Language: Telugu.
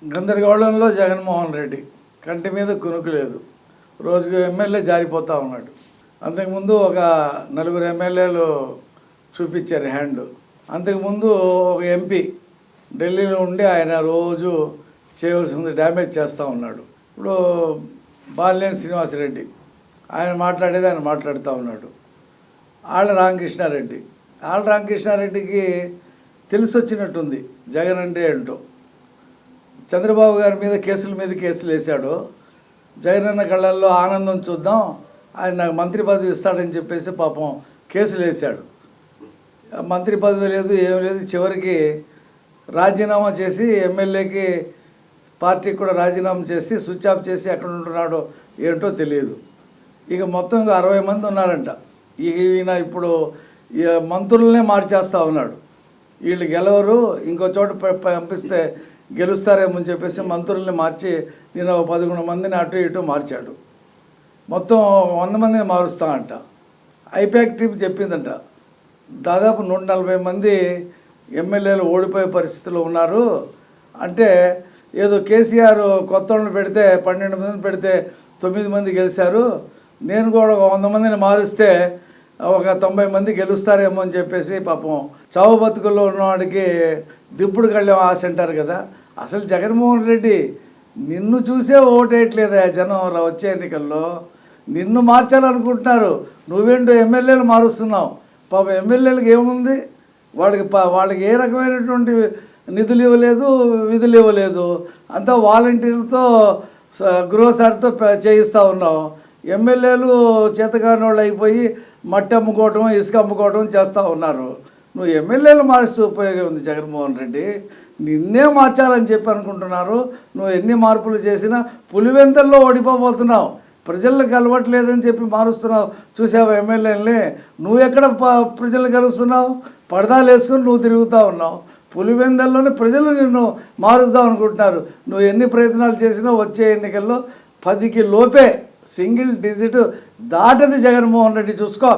గందరగోళంలో జగన్మోహన్ రెడ్డి కంటి మీద కునుకు లేదు. రోజుకు ఎమ్మెల్యే జారిపోతూ ఉన్నాడు. అంతకుముందు ఒక 4 ఎమ్మెల్యేలు చూపించారు హ్యాండ్. అంతకుముందు ఒక ఎంపీ ఢిల్లీలో ఉండి ఆయన రోజు చేయవలసింది డ్యామేజ్ చేస్తూ ఉన్నాడు. ఇప్పుడు బాలినేని శ్రీనివాసరెడ్డి ఆయన మాట్లాడేది ఆయన మాట్లాడుతూ ఉన్నాడు. ఆళ్ళ రామకృష్ణారెడ్డికి తెలిసి వచ్చినట్టుంది జగన్ అంటే ఏంటో. చంద్రబాబు గారి మీద కేసులు వేశాడు. జగనన్న కళ్ళల్లో ఆనందం చూద్దాం, ఆయన నాకు మంత్రి పదవి ఇస్తాడని చెప్పేసి పాపం కేసులు వేశాడు. మంత్రి పదవి లేదు, ఏం లేదు. చివరికి రాజీనామా చేసి ఎమ్మెల్యేకి పార్టీకి కూడా రాజీనామా చేసి స్విచ్ ఆఫ్ చేసి ఎక్కడ ఉంటున్నాడో ఏంటో తెలియదు. ఇక మొత్తం 60 మంది ఉన్నారంట. ఈయన ఇప్పుడు మంత్రులనే మార్చేస్తూ ఉన్నాడు. వీళ్ళు గెలవరు, ఇంకో చోట పంపిస్తే గెలుస్తారేమో అని చెప్పేసి మంత్రుల్ని మార్చి నేను 11 మందిని అటు ఇటు మార్చాడు. మొత్తం 100 మందిని మారుస్తామంట. ఐపాక్ టీం చెప్పిందంట దాదాపు 140 మంది ఎమ్మెల్యేలు ఓడిపోయే పరిస్థితిలో ఉన్నారు. అంటే ఏదో కేసీఆర్ కొత్త వాళ్ళని పెడితే 12 మందిని పెడితే 9 మంది గెలిచారు, నేను కూడా 100 మందిని మారుస్తే ఒక 90 మంది గెలుస్తారేమో అని చెప్పేసి పాపం చావు బతుకుల్లో ఉన్నవాడికి దిప్పుడు కళ్ళెం ఆశ అంటారు కదా. అసలు జగన్మోహన్ రెడ్డి నిన్ను చూసే ఓటేయట్లేదా జనం వచ్చే ఎన్నికల్లో? నిన్ను మార్చాలనుకుంటున్నారు, నువ్వేంటో ఎమ్మెల్యేలు మారుస్తున్నావు. పాపం ఎమ్మెల్యేలకు ఏముంది, వాళ్ళకి ఏ రకమైనటువంటి నిధులు ఇవ్వలేదు, విధులు ఇవ్వలేదు. అంతా వాలంటీర్లతో గృహసారితో చేయిస్తూ ఉన్నావు. ఎమ్మెల్యేలు చేతకాని వాళ్ళు అయిపోయి మట్టి అమ్ముకోవటం, ఇసుక అమ్ముకోవటం చేస్తూ ఉన్నారు. నువ్వు ఎమ్మెల్యేలు మారుస్తూ ఉపయోగం ఉంది జగన్మోహన్ రెడ్డి. నిన్నే మార్చాలని చెప్పి అనుకుంటున్నారు. నువ్వు ఎన్ని మార్పులు చేసినా పులివెంతల్లో ఓడిపోబోతున్నావు. ప్రజలకు అలవాట్లేదని చెప్పి మారుస్తున్నావు. చూసావు ఎమ్మెల్యేలని, నువ్వు ఎక్కడ ప్రజలు కలుస్తున్నావు? పరదాలు వేసుకొని నువ్వు తిరుగుతూ ఉన్నావు. పులివెందల్లోనే ప్రజలు నిన్ను మారుద్దాం అనుకుంటున్నారు. నువ్వు ఎన్ని ప్రయత్నాలు చేసినా వచ్చే ఎన్నికల్లో 10కి లోపే సింగిల్ డిజిట్ దాటది జగన్మోహన్ రెడ్డి. చూసుకో.